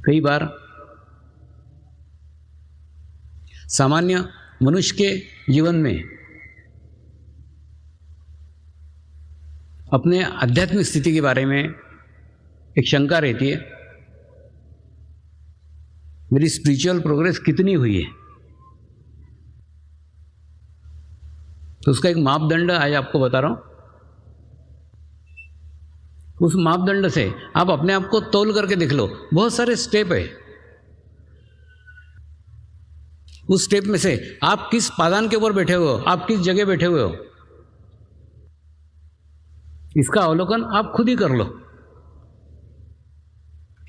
कई बार सामान्य मनुष्य के जीवन में अपने आध्यात्मिक स्थिति के बारे में एक शंका रहती है, मेरी स्पिरिचुअल प्रोग्रेस कितनी हुई है। तो उसका एक मापदंड आज आपको बता रहा हूं। उस मापदंड से आप अपने आप को तौल करके देख लो। बहुत सारे स्टेप है, उस स्टेप में से आप किस पादान के ऊपर बैठे हुए हो, आप किस जगह बैठे हुए हो, इसका अवलोकन आप खुद ही कर लो।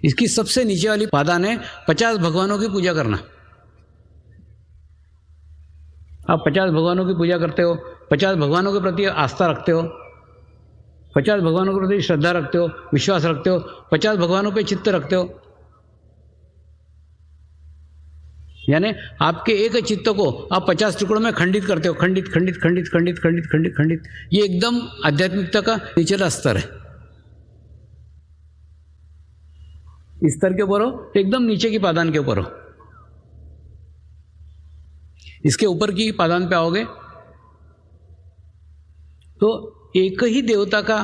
इसकी सबसे नीचे वाली पादान है 50 भगवानों की पूजा करना। आप 50 भगवानों की पूजा करते हो, 50 भगवानों के प्रति आस्था रखते हो, 50 भगवानों के प्रति श्रद्धा रखते हो, विश्वास रखते हो, 50 भगवानों पे चित्त रखते हो। यानी आपके एक चित्त को आप 50 टुकड़ों में खंडित करते हो। खंडित खंडित खंडित खंडित खंडित खंडित खंडित, ये एकदम आध्यात्मिकता का निचला स्तर है। इस स्तर के ऊपर हो, एकदम नीचे की पादान के ऊपर हो। इसके ऊपर की पादान पे आओगे तो एक ही देवता का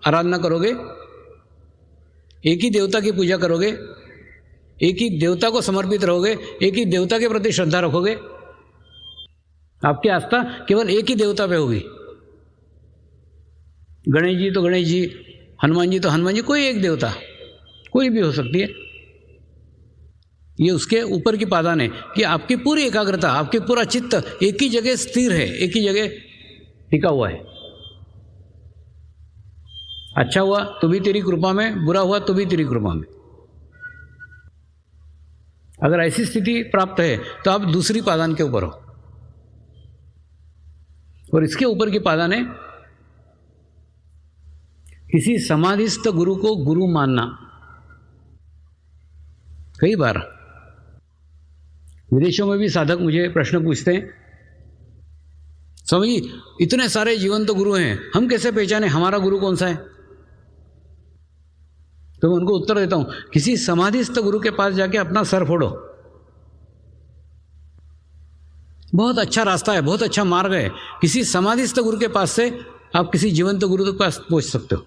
आराधना करोगे, एक ही देवता की पूजा करोगे, एक ही देवता को समर्पित रहोगे, एक ही देवता के प्रति श्रद्धा रखोगे। आपकी आस्था केवल एक ही देवता पे होगी। गणेश जी तो गणेश जी, हनुमान जी तो हनुमान जी, कोई एक देवता, कोई भी हो सकती है। ये उसके ऊपर की पादान है कि आपकी पूरी एकाग्रता, आपकी पूरा चित्त एक ही जगह स्थिर है, एक ही जगह टिका हुआ है। अच्छा हुआ तो भी तेरी कृपा में, बुरा हुआ तो भी तेरी कृपा में। अगर ऐसी स्थिति प्राप्त है तो आप दूसरी पादान के ऊपर हो। और इसके ऊपर की पादान है किसी समाधिस्थ गुरु को गुरु मानना। कई बार विदेशों में भी साधक मुझे प्रश्न पूछते हैं, स्वामी जी इतने सारे जीवंत गुरु हैं, हम कैसे पहचाने हमारा गुरु कौन सा है? तो मैं उनको उत्तर देता हूं, किसी समाधिस्थ गुरु के पास जाके अपना सर फोड़ो। बहुत अच्छा रास्ता है, बहुत अच्छा मार्ग है। किसी समाधिस्थ गुरु के पास से आप किसी जीवंत गुरु के पास पहुंच सकते हो।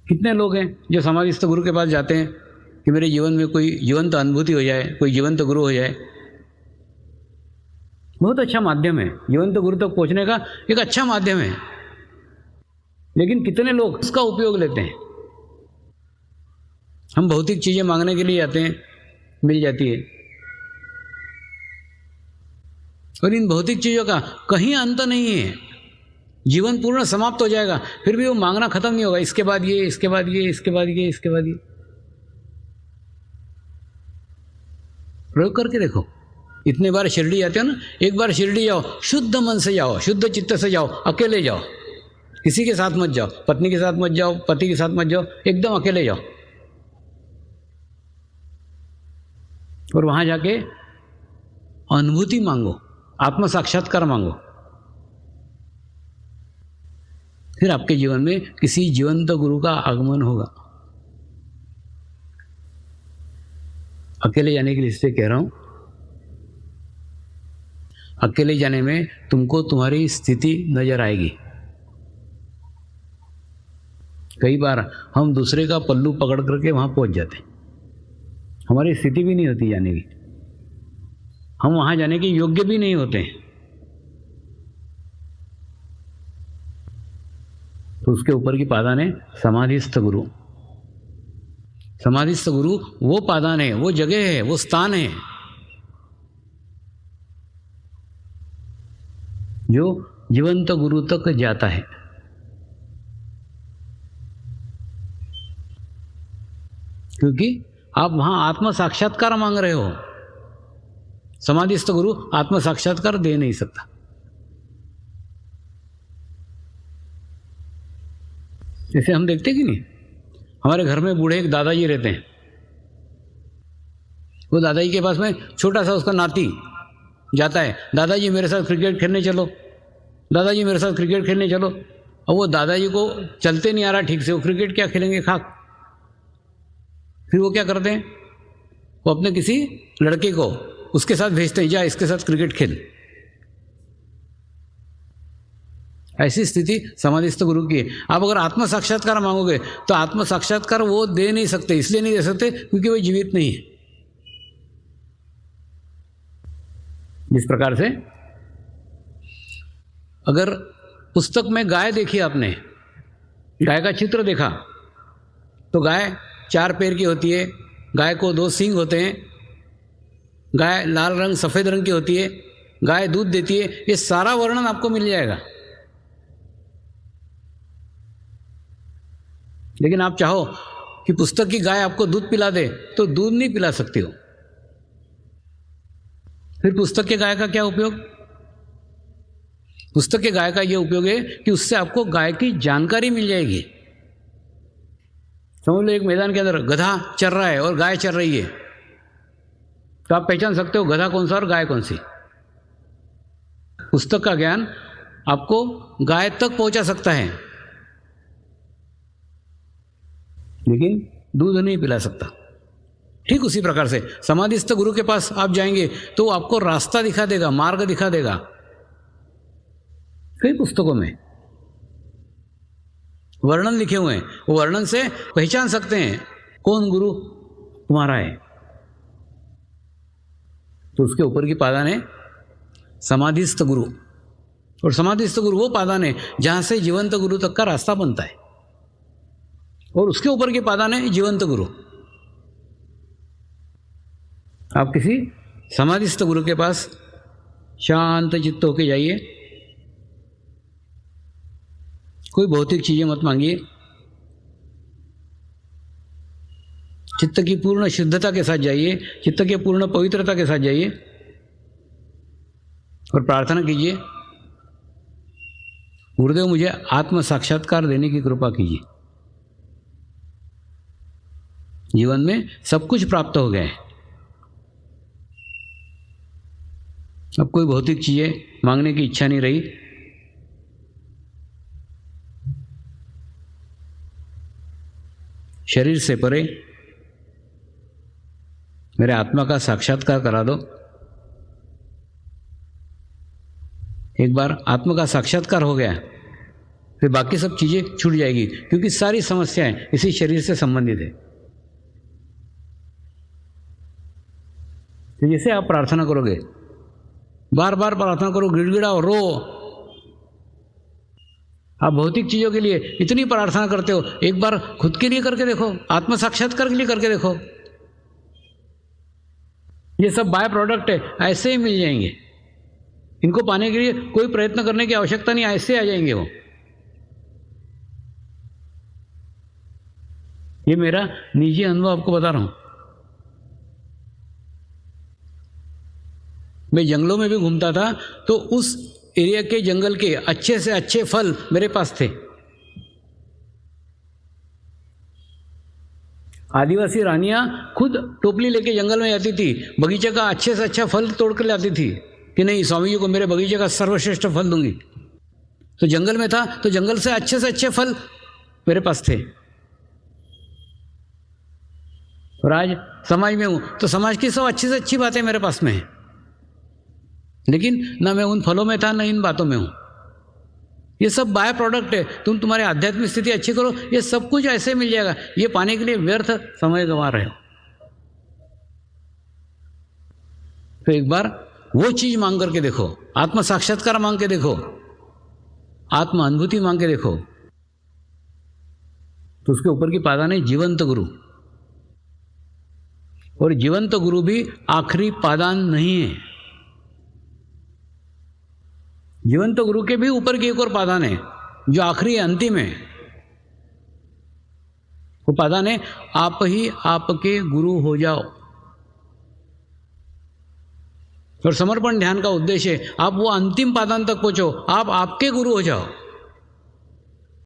कितने लोग हैं जो समाधिस्थ गुरु के पास जाते हैं कि मेरे जीवन में कोई जीवंत अनुभूति हो जाए, कोई जीवंत गुरु हो जाए। बहुत अच्छा माध्यम है, जीवंत गुरु तक पहुंचने का एक अच्छा माध्यम है। लेकिन कितने लोग उसका उपयोग लेते हैं? हम भौतिक चीजें मांगने के लिए जाते हैं, मिल जाती है, और इन भौतिक चीजों का कहीं अंत नहीं है। जीवन पूर्ण समाप्त हो जाएगा, फिर भी वो मांगना खत्म नहीं होगा। इसके बाद ये, इसके बाद ये, इसके बाद ये, इसके बाद ये। प्रयोग करके देखो। इतने बार शिरडी जाते हो ना, एक बार शिरडी जाओ, शुद्ध मन से जाओ, शुद्ध चित्त से जाओ, अकेले जाओ, किसी के साथ मत जाओ, पत्नी के साथ मत जाओ, पति के साथ मत जाओ, एकदम अकेले जाओ। और वहां जाके अनुभूति मांगो, आत्म साक्षात्कार मांगो। फिर आपके जीवन में किसी जीवंत गुरु का आगमन होगा। अकेले जाने के लिए इससे कह रहा हूं, अकेले जाने में तुमको तुम्हारी स्थिति नजर आएगी। कई बार हम दूसरे का पल्लू पकड़ करके वहां पहुंच जाते हैं, हमारी स्थिति भी नहीं होती जाने की, हम वहां जाने के योग्य भी नहीं होते हैं। तो उसके ऊपर की पादान है समाधिस्थ गुरु। समाधिस्थ गुरु वो पादान है, वो जगह है, वो स्थान है जो जीवंत गुरु तक जाता है। क्योंकि आप वहां आत्म साक्षात्कार मांग रहे हो। समाधिस्थ गुरु आत्म साक्षात्कार दे नहीं सकता। जैसे हम देखते कि नहीं, हमारे घर में बूढ़े एक दादाजी रहते हैं। वो दादाजी के पास में छोटा सा उसका नाती जाता है, दादाजी मेरे साथ क्रिकेट खेलने चलो, दादाजी मेरे साथ क्रिकेट खेलने चलो। और वो दादाजी को चलते नहीं आ रहा ठीक से, वो क्रिकेट क्या खेलेंगे, खाक। फिर वो क्या करते हैं, वो अपने किसी लड़के को उसके साथ भेजते हैं, जा इसके साथ क्रिकेट खेल। ऐसी स्थिति समाधिस्थ गुरु की है। आप अगर आत्म साक्षात्कार मांगोगे तो आत्म साक्षात्कार वो दे नहीं सकते, इसलिए नहीं दे सकते क्योंकि वो जीवित नहीं है। जिस प्रकार से अगर पुस्तक में गाय देखी आपने, गाय का चित्र देखा, तो गाय 4 पैर की होती है, गाय को 2 सींग होते हैं, गाय लाल रंग सफ़ेद रंग की होती है, गाय दूध देती है, ये सारा वर्णन आपको मिल जाएगा। लेकिन आप चाहो कि पुस्तक की गाय आपको दूध पिला दे तो दूध नहीं पिला सकती हो। फिर पुस्तक के गाय का क्या उपयोग? पुस्तक के गाय का यह उपयोग है कि उससे आपको गाय की जानकारी मिल जाएगी। समझ लो एक मैदान के अंदर गधा चर रहा है और गाय चर रही है, तो आप पहचान सकते हो गधा कौन सा और गाय कौन सी। पुस्तक का ज्ञान आपको गाय तक पहुंचा सकता है, लेकिन दूध नहीं पिला सकता। ठीक उसी प्रकार से समाधिस्थ गुरु के पास आप जाएंगे तो वो आपको रास्ता दिखा देगा, मार्ग दिखा देगा। कई पुस्तकों में वर्णन लिखे हुए हैं, वो वर्णन से पहचान सकते हैं कौन गुरु तुम्हारा है। तो उसके ऊपर की पादान है समाधिस्थ गुरु, और समाधिस्थ गुरु वो पादान है जहां से जीवंत गुरु तक का रास्ता बनता है, और उसके ऊपर की पादान है जीवंत गुरु। आप किसी समाधिस्थ गुरु के पास शांत चित्त होके जाइए, कोई भौतिक चीजें मत मांगिए, चित्त की पूर्ण शुद्धता के साथ जाइए, चित्त की पूर्ण पवित्रता के साथ जाइए और प्रार्थना कीजिए, गुरुदेव मुझे आत्म साक्षात्कार देने की कृपा कीजिए। जीवन में सब कुछ प्राप्त हो गया है, अब कोई भौतिक चीजें मांगने की इच्छा नहीं रही। शरीर से परे मेरे आत्मा का साक्षात्कार करा दो। एक बार आत्मा का साक्षात्कार हो गया फिर बाकी सब चीजें छूट जाएगी, क्योंकि सारी समस्याएं इसी शरीर से संबंधित है। तो जैसे आप प्रार्थना करोगे, बार बार प्रार्थना करो, गिड़गिड़ाओ, रो। आप भौतिक चीजों के लिए इतनी प्रार्थना करते हो, एक बार खुद के लिए करके देखो, आत्म साक्षात्कार के लिए करके देखो। ये सब बाय प्रोडक्ट है, ऐसे ही मिल जाएंगे। इनको पाने के लिए कोई प्रयत्न करने की आवश्यकता नहीं, ऐसे आ जाएंगे वो। ये मेरा निजी अनुभव आपको बता रहा हूं। मैं जंगलों में भी घूमता था तो उस एरिया के जंगल के अच्छे से अच्छे फल मेरे पास थे। आदिवासी रानियां खुद टोपली लेके जंगल में जाती थी, बगीचे का अच्छे से अच्छा फल तोड़ कर लाती थी कि नहीं, स्वामी जी को मेरे बगीचे का सर्वश्रेष्ठ फल दूंगी। तो जंगल में था तो जंगल से अच्छे फल मेरे पास थे। और आज समाज में हूं तो समाज की सब अच्छी से अच्छी बातें मेरे पास में है, लेकिन ना मैं उन फलों में था ना इन बातों में हूं। ये सब बाय प्रोडक्ट है। तुम तुम्हारी आध्यात्मिक स्थिति अच्छी करो, ये सब कुछ ऐसे मिल जाएगा। ये पाने के लिए व्यर्थ समय गंवा रहे हो। तो एक बार वो चीज मांग करके देखो, आत्म साक्षात्कार मांग के देखो, आत्म अनुभूति मांग के देखो। तो उसके ऊपर की पादान है जीवंत गुरु, और जीवंत गुरु भी आखिरी पादान नहीं है। जीवंत गुरु के भी ऊपर की एक और पादान है जो आखिरी है, अंतिम है। वो पादान है आप ही आपके गुरु हो जाओ। और समर्पण ध्यान का उद्देश्य है आप वो अंतिम पादान तक पहुंचो, आप आपके गुरु हो जाओ।